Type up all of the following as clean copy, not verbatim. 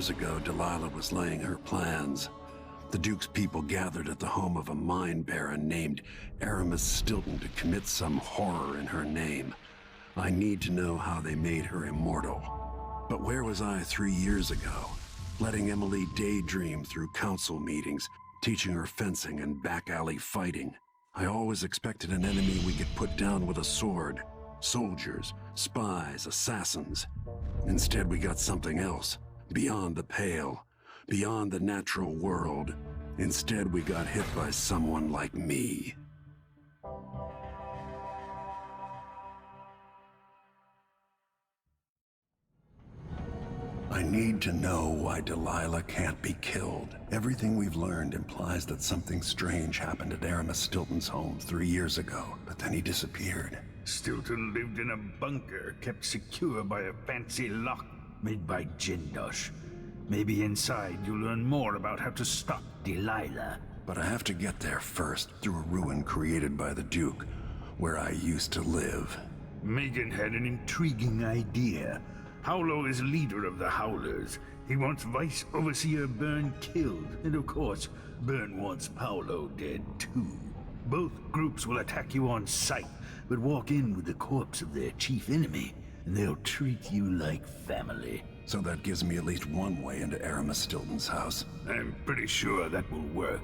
years ago, Delilah was laying her plans. The Duke's people gathered at the home of a mine baron named Aramis Stilton to commit some horror in her name. I need to know how they made her immortal. But where was I 3 years ago? Letting Emily daydream through council meetings, teaching her fencing and back-alley fighting. I always expected an enemy we could put down with a sword. Soldiers, spies, assassins. Instead, we got something else. Beyond the pale. Beyond the natural world. Instead, we got hit by someone like me. I need to know why Delilah can't be killed. Everything we've learned implies that something strange happened at Aramis Stilton's home 3 years ago, but then he disappeared. Stilton lived in a bunker kept secure by a fancy lock made by Jindosh. Maybe inside you'll learn more about how to stop Delilah. But I have to get there first, through a ruin created by the Duke, where I used to live. Megan had an intriguing idea. Howlo is leader of the Howlers. He wants Vice Overseer Byrne killed, and of course, Byrne wants Paolo dead too. Both groups will attack you on sight, but walk in with the corpse of their chief enemy, and they'll treat you like family. So that gives me at least one way into Aramis Stilton's house. I'm pretty sure that will work.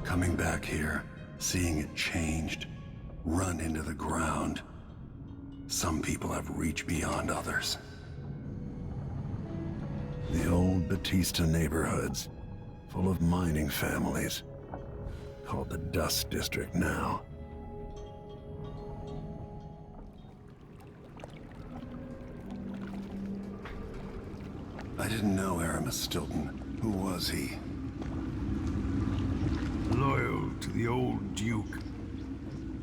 Coming back here, seeing it changed, run into the ground. Some people have reached beyond others. The old Batista neighborhoods, full of mining families, called the Dust District now. I didn't know Aramis Stilton. Who was he? Loyal to the old Duke.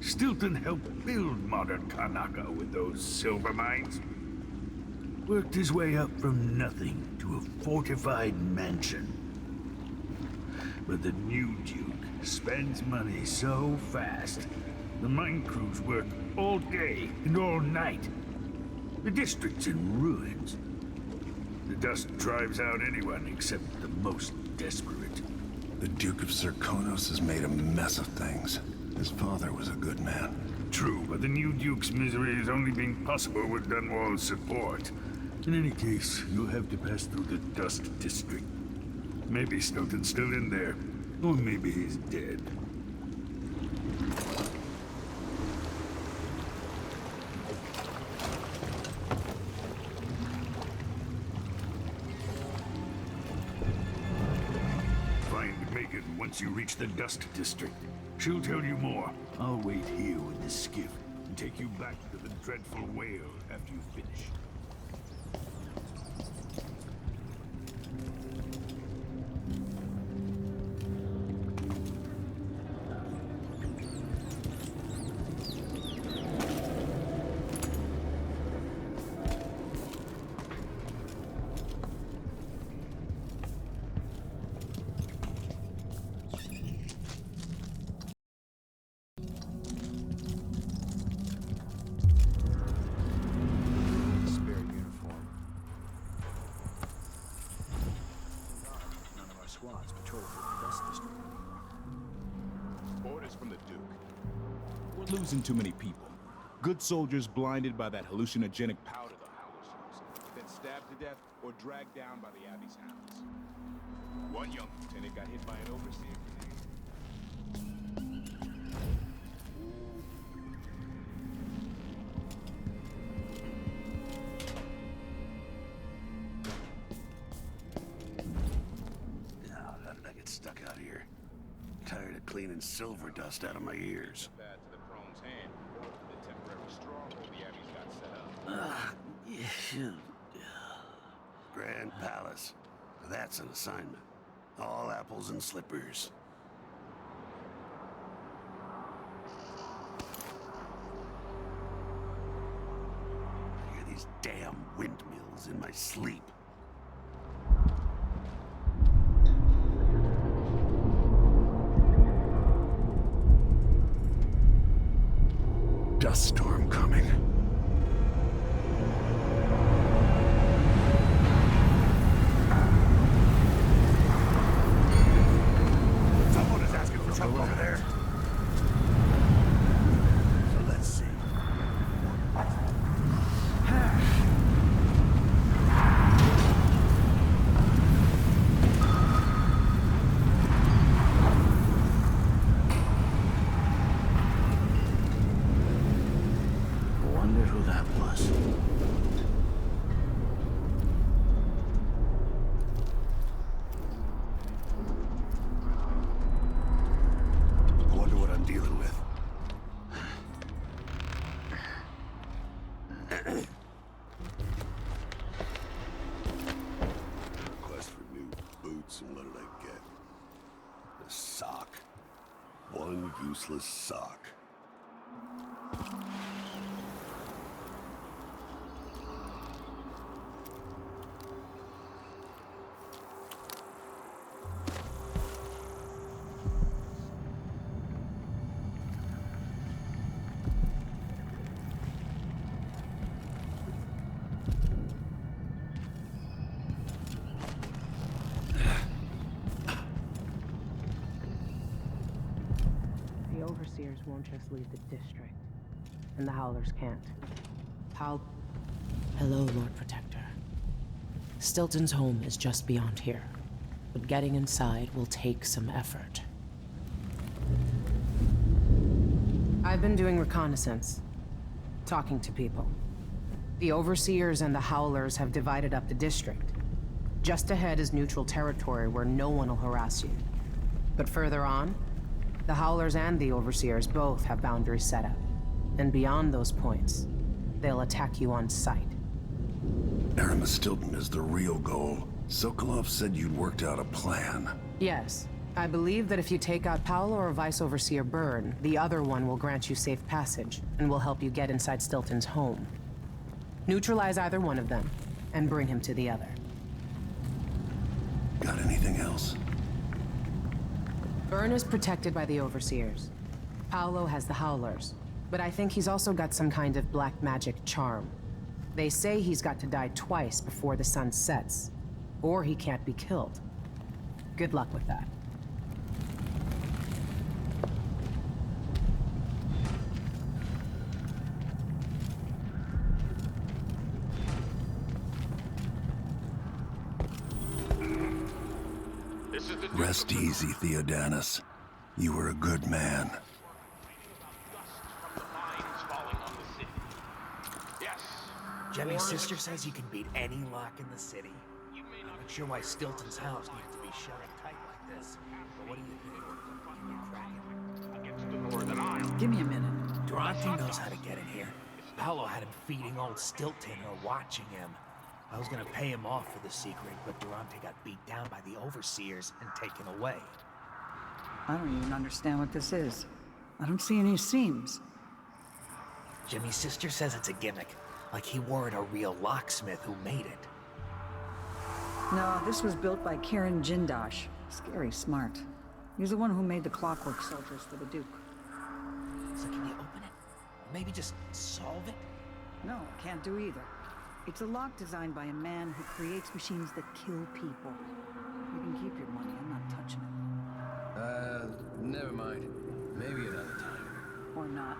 Stilton helped build modern Karnaca with those silver mines. Worked his way up from nothing to a fortified mansion. But the new Duke spends money so fast, the mine crews work all day and all night. The district's in ruins. The dust drives out anyone except the most desperate. The Duke of Serkonos has made a mess of things. His father was a good man. True, but the new Duke's misery has only been possible with Dunwall's support. In any case, you'll have to pass through the Dust District. Maybe Stilton's still in there, or maybe he's dead. Find Megan once you reach the Dust District. She'll tell you more. I'll wait here with the skiff and take you back to the dreadful whale after you finish. Orders from the Duke. We're losing too many people. Good soldiers blinded by that hallucinogenic powder the Howlers use, then stabbed to death or dragged down by the Abbey's hounds. One young lieutenant got hit by an overseer grenade. How did I get stuck out here? Tired of cleaning silver dust out of my ears. Bad to the crone's hand. The temporary stronghold the Abbey's got set up. Grand Palace. That's an assignment. All apples and slippers. I hear these damn windmills in my sleep. Dust storm coming. One useless sock. The overseers won't just leave the district, and the Howlers can't. Hello, Lord Protector. Stilton's home is just beyond here, but getting inside will take some effort. I've been doing reconnaissance, talking to people. The overseers and the Howlers have divided up the district. Just ahead is neutral territory where no one will harass you. But further on, the Howlers and the Overseers both have boundaries set up. And beyond those points, they'll attack you on sight. Aramis Stilton is the real goal. Sokolov said you'd worked out a plan. Yes. I believe that if you take out Paolo or Vice Overseer Byrne, the other one will grant you safe passage, and will help you get inside Stilton's home. Neutralize either one of them, and bring him to the other. Got anything else? Byrne is protected by the Overseers. Paolo has the Howlers, but I think he's also got some kind of black magic charm. They say he's got to die twice before the sun sets, or he can't be killed. Good luck with that. Rest easy, Theodanis. You were a good man. Jemmy's sister says you can beat any lock in the city. I'm not sure why Stilton's house needs to be shut up tight like this. But what do you think? Can you crack it? Give me a minute. Durante knows how to get in here. Paolo had him feeding old Stilton or watching him. I was gonna pay him off for the secret, but Durante got beat down by the Overseers and taken away. I don't even understand what this is. I don't see any seams. Jimmy's sister says it's a gimmick, like he weren't a real locksmith who made it. No, this was built by Karen Jindosh. Scary smart. He's the one who made the clockwork soldiers for the Duke. So can you open it? Maybe just solve it? No, can't do either. It's a lock designed by a man who creates machines that kill people. You can keep your money, I'm not touching it. Never mind. Maybe another time. Or not.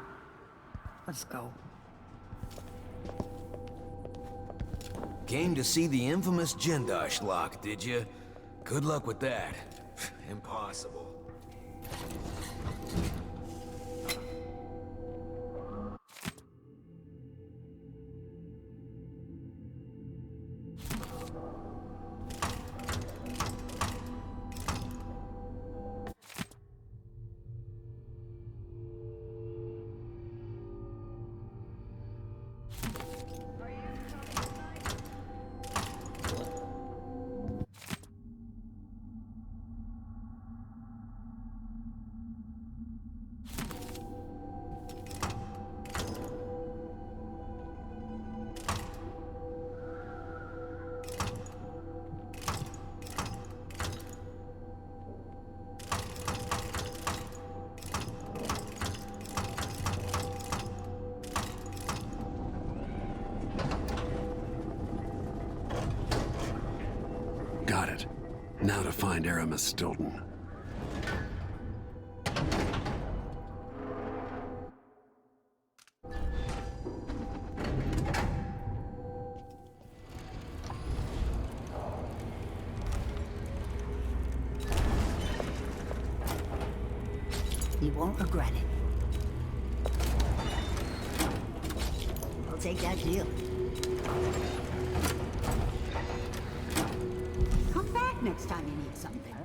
Let's go. Came to see the infamous Jindosh lock, did you? Good luck with that. Impossible. Got it. Now to find Aramis Stilton. You won't regret it. I'll take that deal. Come back next time you need something.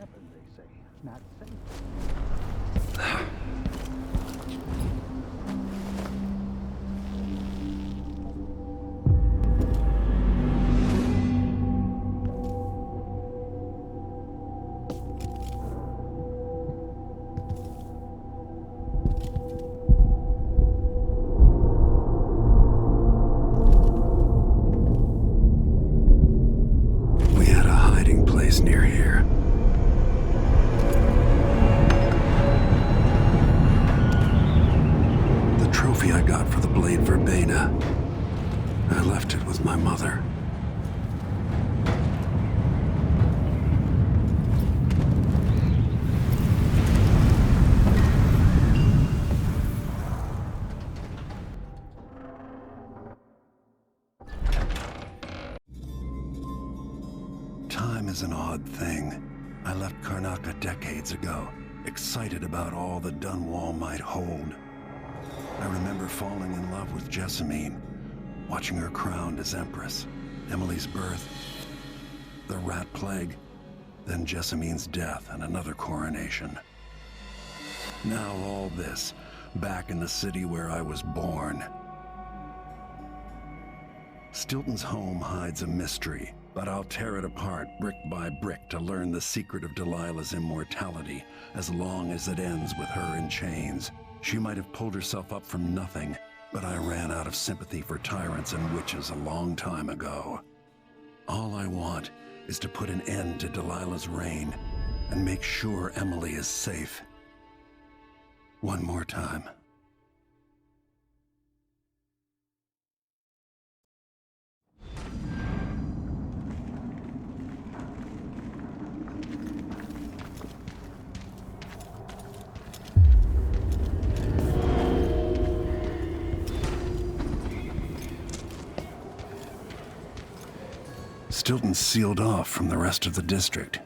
is an odd thing. I left Karnaca decades ago, excited about all the Dunwall might hold. I remember falling in love with Jessamine, watching her crowned as Empress, Emily's birth, the Rat Plague, then Jessamine's death and another coronation. Now all this, back in the city where I was born. Stilton's home hides a mystery, but I'll tear it apart brick by brick to learn the secret of Delilah's immortality, as long as it ends with her in chains. She might have pulled herself up from nothing, but I ran out of sympathy for tyrants and witches a long time ago. All I want is to put an end to Delilah's reign and make sure Emily is safe. One more time. Stilton's sealed off from the rest of the district.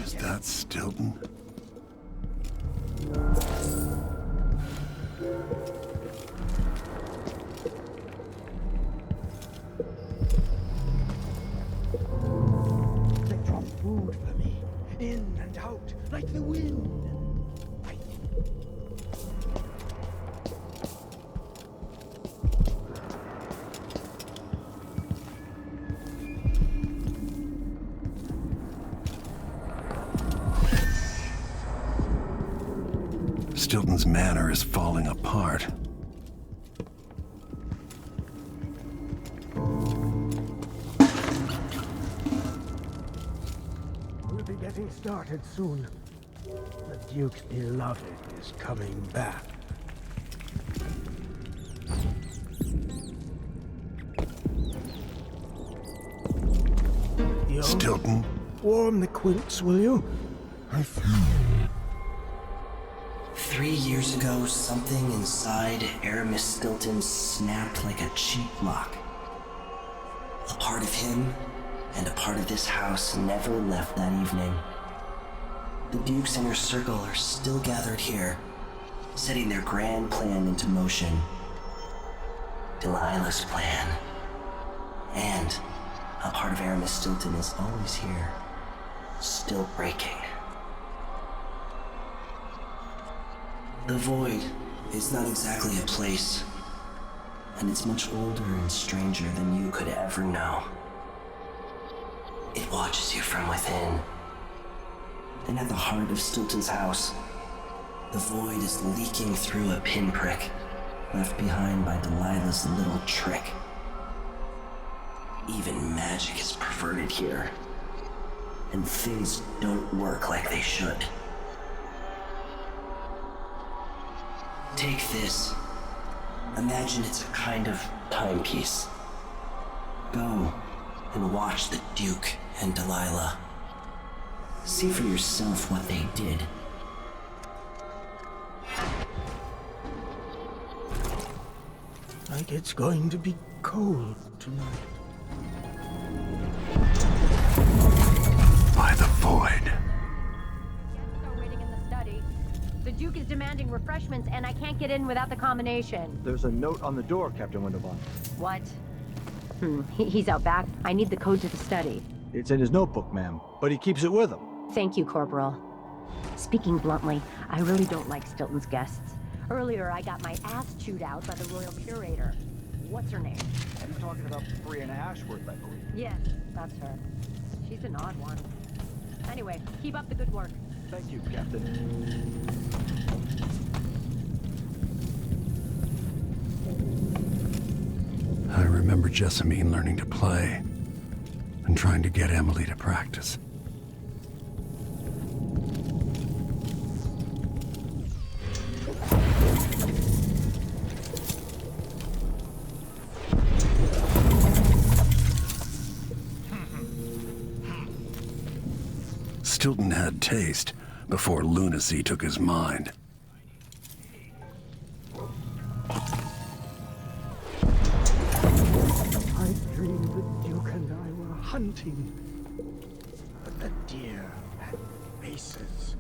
Is that Stilton? They drop food for me, in and out, like the wind. Stilton's manor is falling apart. We'll be getting started soon. The Duke's beloved is coming back. Stilton? Warm the quilts, will you? 3 years ago, something inside Aramis Stilton snapped like a cheap lock. A part of him and a part of this house never left that evening. The Duke's inner circle are still gathered here, setting their grand plan into motion. Delilah's plan. And a part of Aramis Stilton is always here, still breaking. The Void is not exactly a place, and it's much older and stranger than you could ever know. It watches you from within. And at the heart of Stilton's house, the Void is leaking through a pinprick left behind by Delilah's little trick. Even magic is perverted here, and things don't work like they should. Take this. Imagine it's a kind of timepiece. Go and watch the Duke and Delilah. See for yourself what they did. Like it's going to be cold tonight. By the Void. Waiting in the study. The Duke is demanding refreshments, and I can't get in without the combination. There's a note on the door, Captain Windlebond. What? He's out back. I need the code to the study. It's in his notebook, ma'am, but he keeps it with him. Thank you, Corporal. Speaking bluntly, I really don't like Stilton's guests. Earlier, I got my ass chewed out by the Royal Curator. What's her name? I'm talking about Brianna Ashworth, I believe. Yes, that's her. She's an odd one. Anyway, keep up the good work. Thank you, Captain. remember Jessamine learning to play and trying to get Emily to practice. Stilton had taste before lunacy took his mind. I dreamed the Duke and I were hunting. But the deer had faces.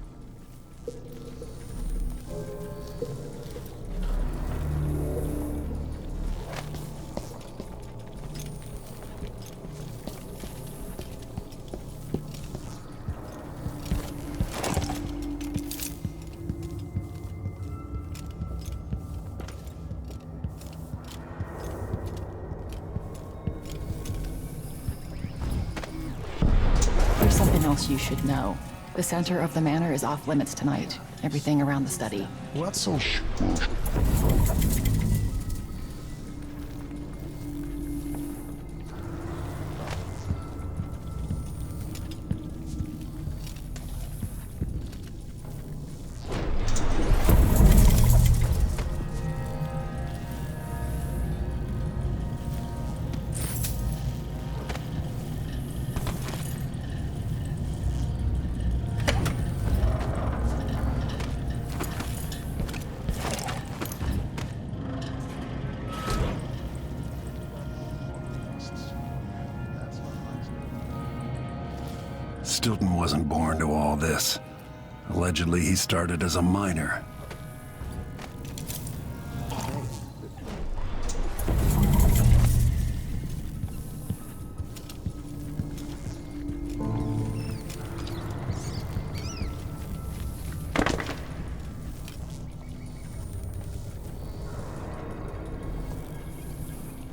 There's something else you should know. The center of the manor is off limits tonight. Everything around the study. What's so Stilton wasn't born to all this. Allegedly, he started as a miner.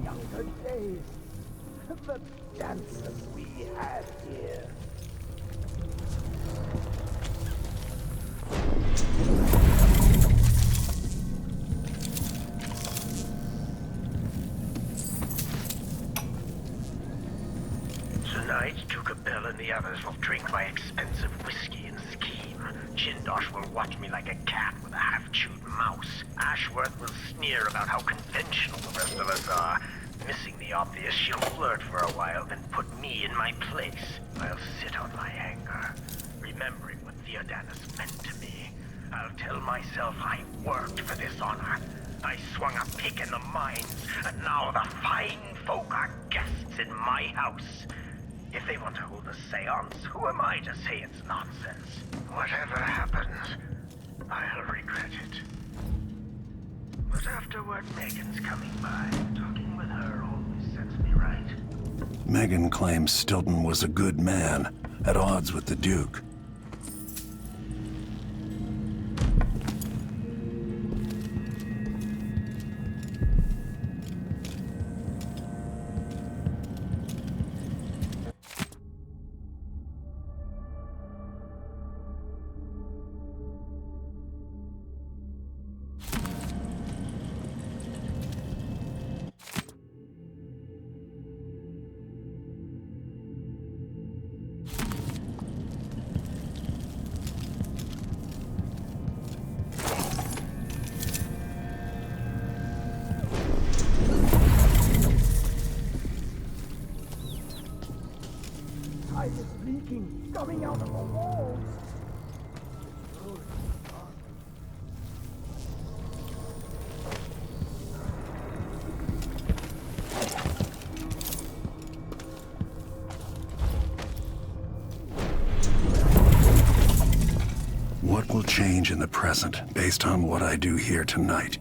Younger days. The dances we had here. Tonight, Duke Bell and the others will drink my expensive whiskey and scheme. Jindosh will watch me like a cat with a half-chewed mouse. Ashworth will sneer about how conventional the rest of us are. Missing the obvious, she'll flirt for a while, then put me in my place. I'll sit on my anger, remembering what Theodanis meant to me. I'll tell myself I worked for this honor. I swung a pick in the mines, and now the fine folk are guests in my house. If they want to hold a seance, who am I to say it's nonsense? Whatever happens, I'll regret it. But afterward, Megan's coming by. Talking with her always sets me right. Megan claims Stilton was a good man, at odds with the Duke. Tide is leaking, coming out of the walls. What will change in the present based on what I do here tonight?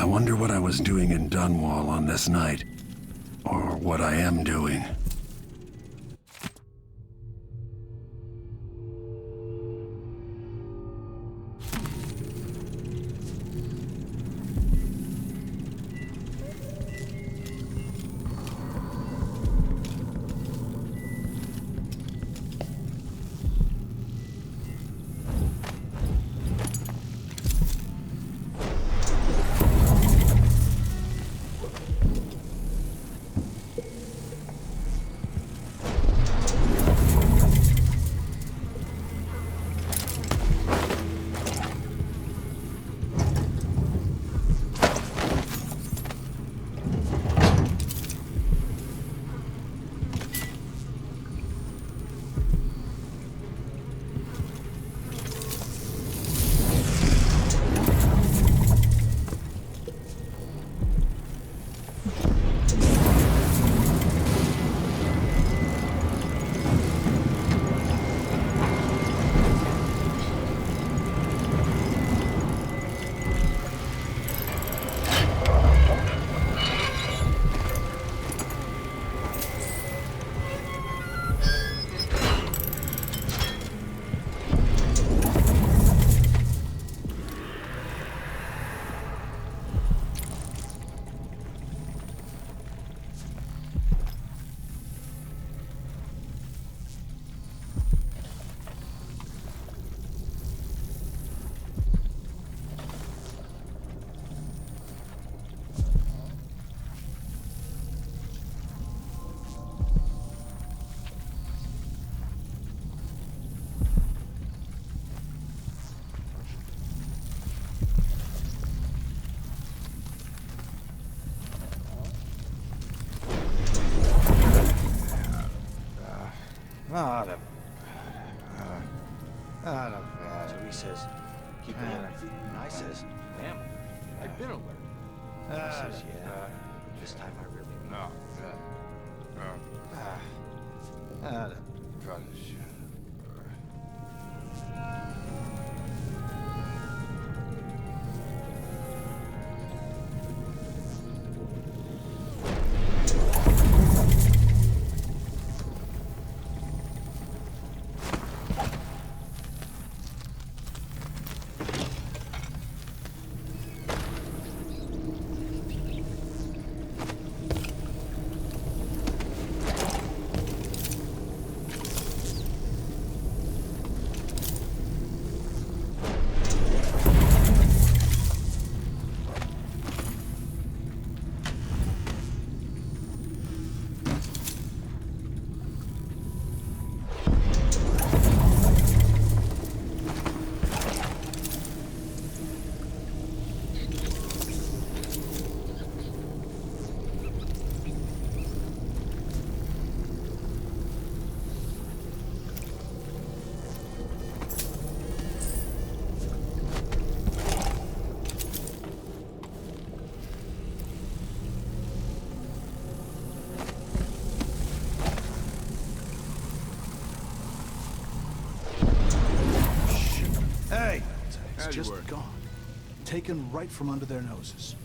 wonder what I was doing in Dunwall on this night. Or what I am doing. So he says, keep it in. And I says, damn, I've been alert. He says, yeah, this time I really know. Hey! It's just gone. Taken right from under their noses.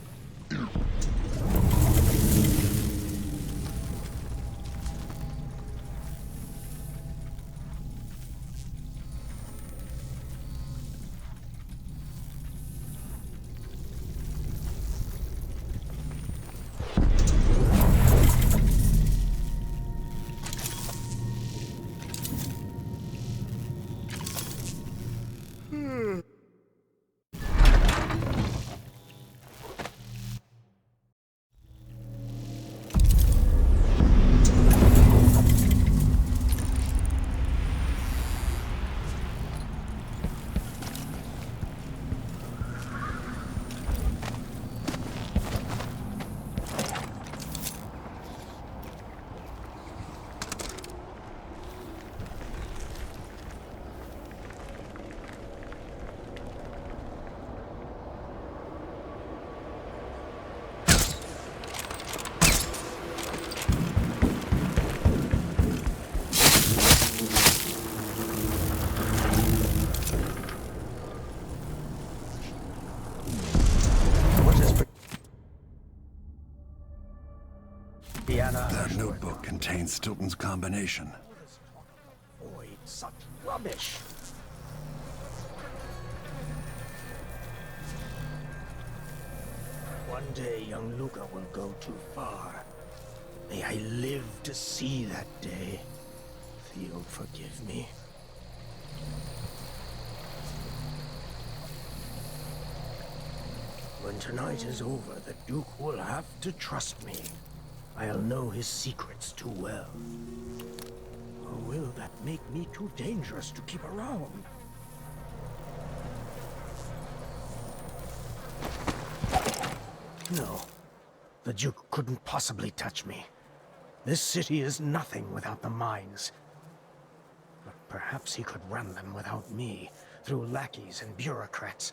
contains Stilton's combination. Avoid such rubbish. One day, young Luca will go too far. May I live to see that day. Theo, forgive me. When tonight is over, the Duke will have to trust me. I'll know his secrets too well. Or will that make me too dangerous to keep around? No. The Duke couldn't possibly touch me. This city is nothing without the mines. But perhaps he could run them without me, through lackeys and bureaucrats.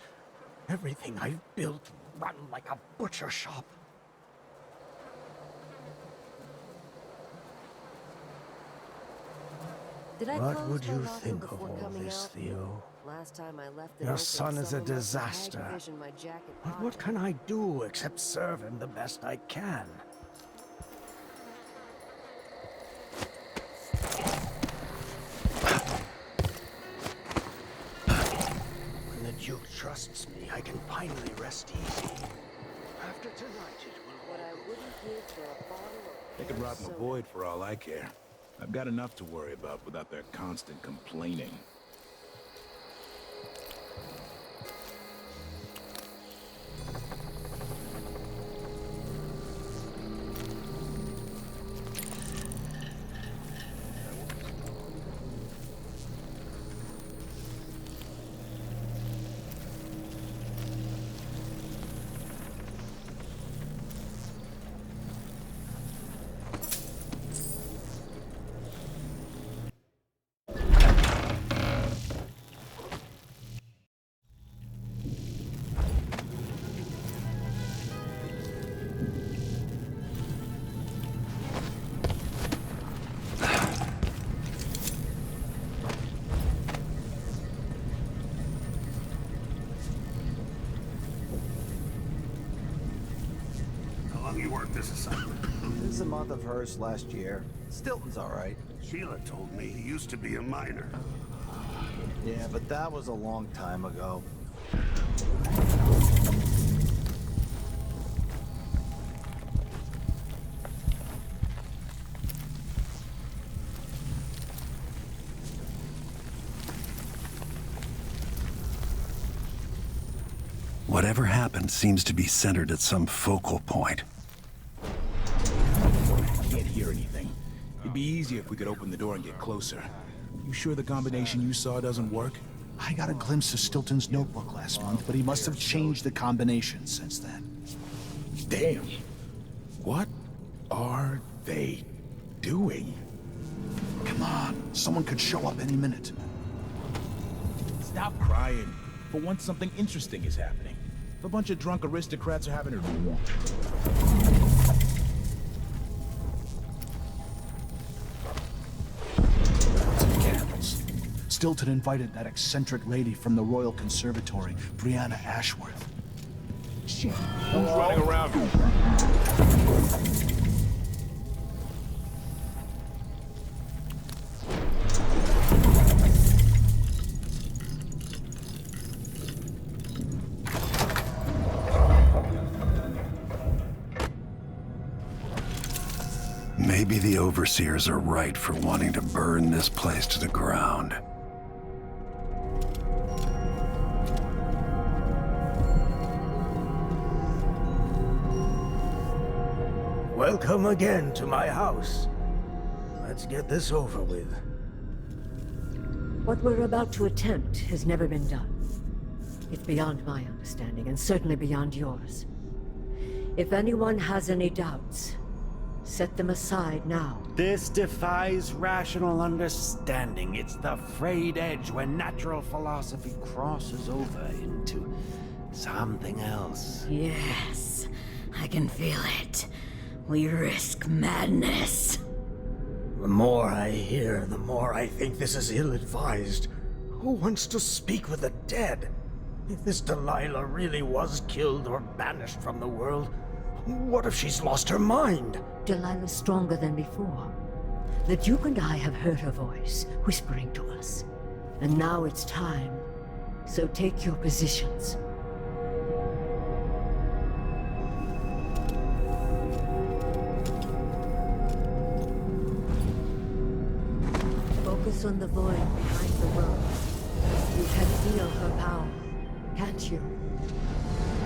Everything I've built run like a butcher shop. What would you think of all this, Theo? Last time I left Your son is a disaster. But what can I do except serve him the best I can? When the Duke trusts me, I can finally rest easy. After tonight, it will What I wouldn't give for a bottle of... They could rot in the void for all I care. I've got enough to worry about without their constant complaining. You worked this assignment? This is a month of hers last year. Stilton's all right. Sheila told me he used to be a miner. Yeah, but that was a long time ago. Whatever happened seems to be centered at some focal point. Can't hear anything. It'd be easier if we could open the door and get closer. You sure the combination you saw doesn't work? I got a glimpse of Stilton's notebook last month, but he must have changed the combination since then. Damn. What are they doing? Come on, someone could show up any minute. Stop crying. For once, something interesting is happening. If a bunch of drunk aristocrats are having a... Candles. Stilton invited that eccentric lady from the Royal Conservatory, Brianna Ashworth. Shit. Who's running around? Maybe the overseers are right for wanting to burn this place to the ground. Welcome again to my house. Let's get this over with. What we're about to attempt has never been done. It's beyond my understanding, and certainly beyond yours. If anyone has any doubts, set them aside now. This defies rational understanding. It's the frayed edge where natural philosophy crosses over into something else. Yes, I can feel it. We risk madness. The more I hear, the more I think this is ill-advised. Who wants to speak with the dead? If this Delilah really was killed or banished from the world, what if she's lost her mind? Delilah's stronger than before. The Duke and I have heard her voice, whispering to us. And now it's time. So take your positions. Focus on the void behind the world. You can feel her power, can't you?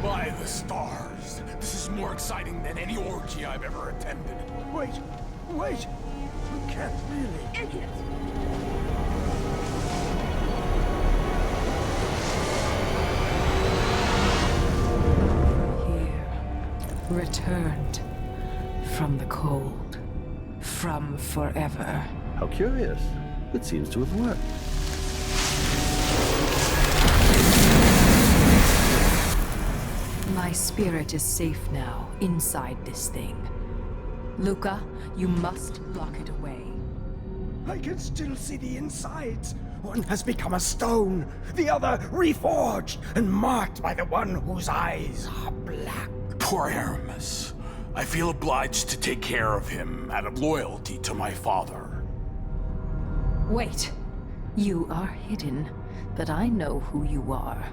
By the stars! This is more exciting than any orgy I've ever attended. Wait! You can't really... Idiot! Returned from the cold, from forever. How curious. It seems to have worked. My spirit is safe now, inside this thing. Luca, you must lock it away. I can still see the insides. One has become a stone, the other reforged and marked by the one whose eyes are black. Poor Aramis. I feel obliged to take care of him out of loyalty to my father. Wait. You are hidden, but I know who you are.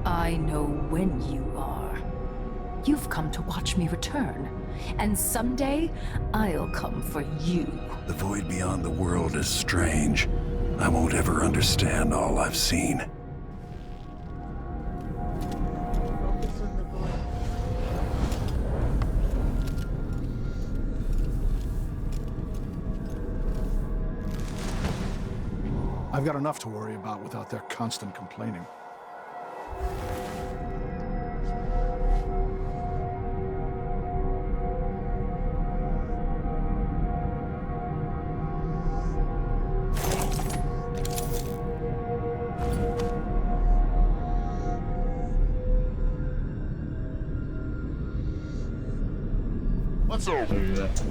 I know when you are. You've come to watch me return, and someday I'll come for you. The void beyond the world is strange. I won't ever understand all I've seen. I've got enough to worry about without their constant complaining. Let's open that.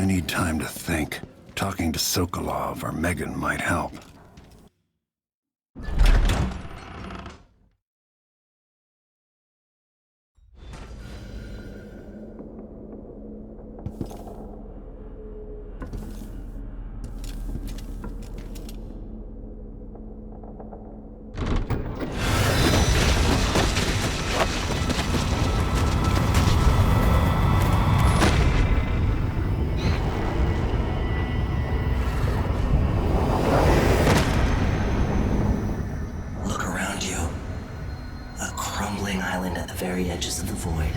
need time to think. Talking to Sokolov or Megan might help. Very edges of the void.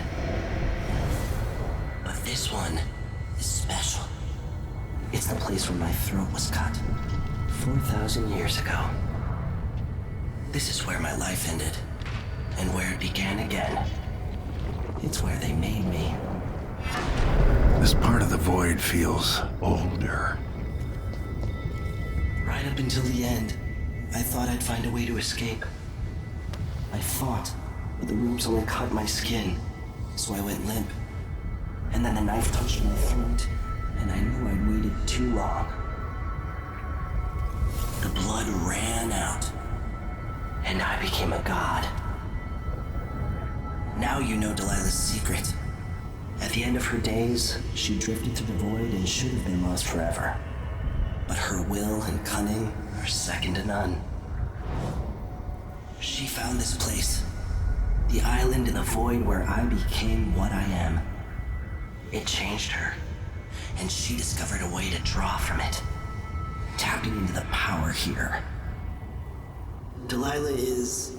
But this one is special. It's the place where my throat was cut 4,000 years ago. This is where my life ended, and where it began again. It's where they made me. This part of the void feels older. Right up until the end, I thought I'd find a way to escape. I fought. But the ropes only cut my skin, so I went limp. And then the knife touched my throat, and I knew I'd waited too long. The blood ran out, and I became a god. Now you know Delilah's secret. At the end of her days, she drifted through the void and should have been lost forever. But her will and cunning are second to none. She found this place. The island in the void where I became what I am. It changed her, and she discovered a way to draw from it, tapping into the power here. Delilah is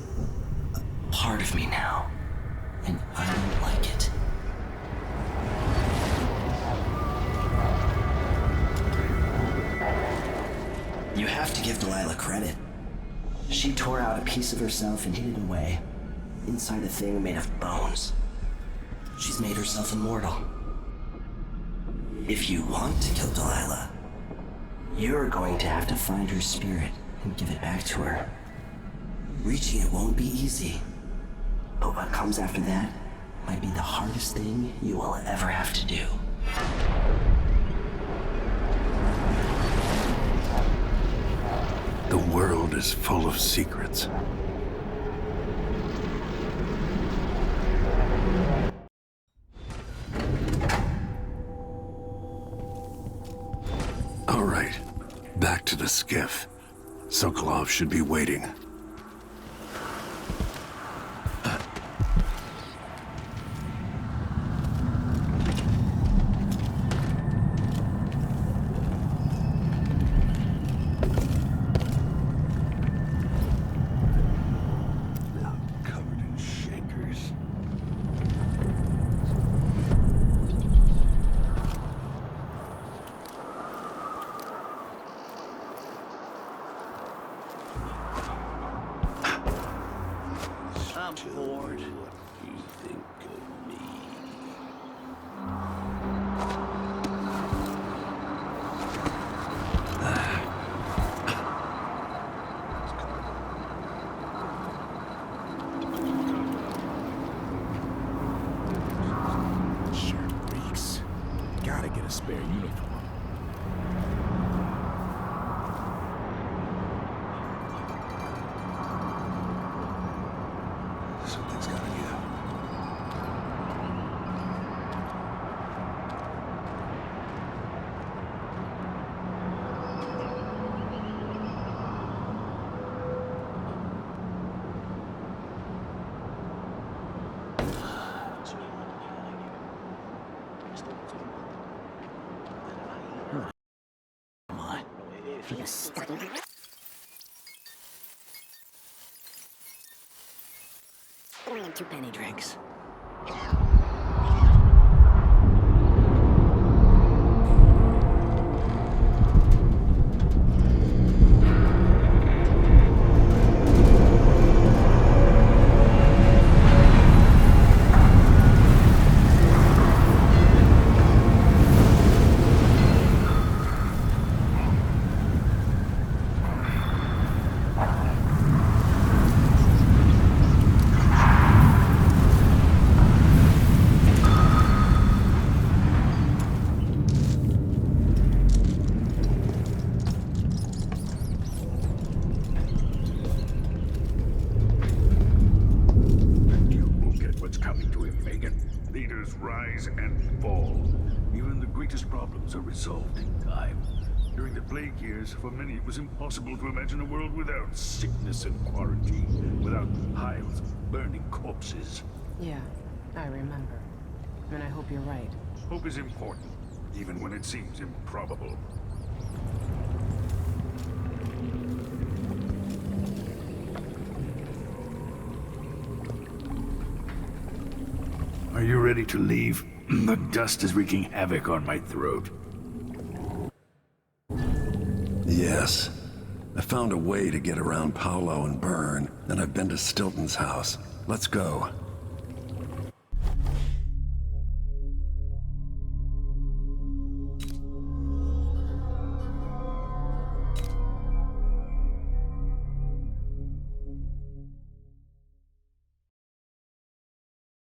a part of me now, and I don't like it. You have to give Delilah credit. She tore out a piece of herself and hid it away. Inside a thing made of bones. She's made herself immortal. If you want to kill Delilah, you're going to have to find her spirit and give it back to her. Reaching it won't be easy, but what comes after that might be the hardest thing you will ever have to do. The world is full of secrets. All right, back to the skiff. Sokolov should be waiting. I'm bored. What do you think of me? Shirt reeks. Gotta get a spare uniform. Something's gotta give. You're stuck. Bring in 2 penny drinks. empires rise and fall. Even the greatest problems are resolved in time. During the Plague Years, for many it was impossible to imagine a world without sickness and quarantine, without hives of burning corpses. Yeah, I remember. And I hope you're right. Hope is important, even when it seems improbable. Are you ready to leave? The dust is wreaking havoc on my throat. Yes. I found a way to get around Paolo and Byrne, and I've been to Stilton's house. Let's go.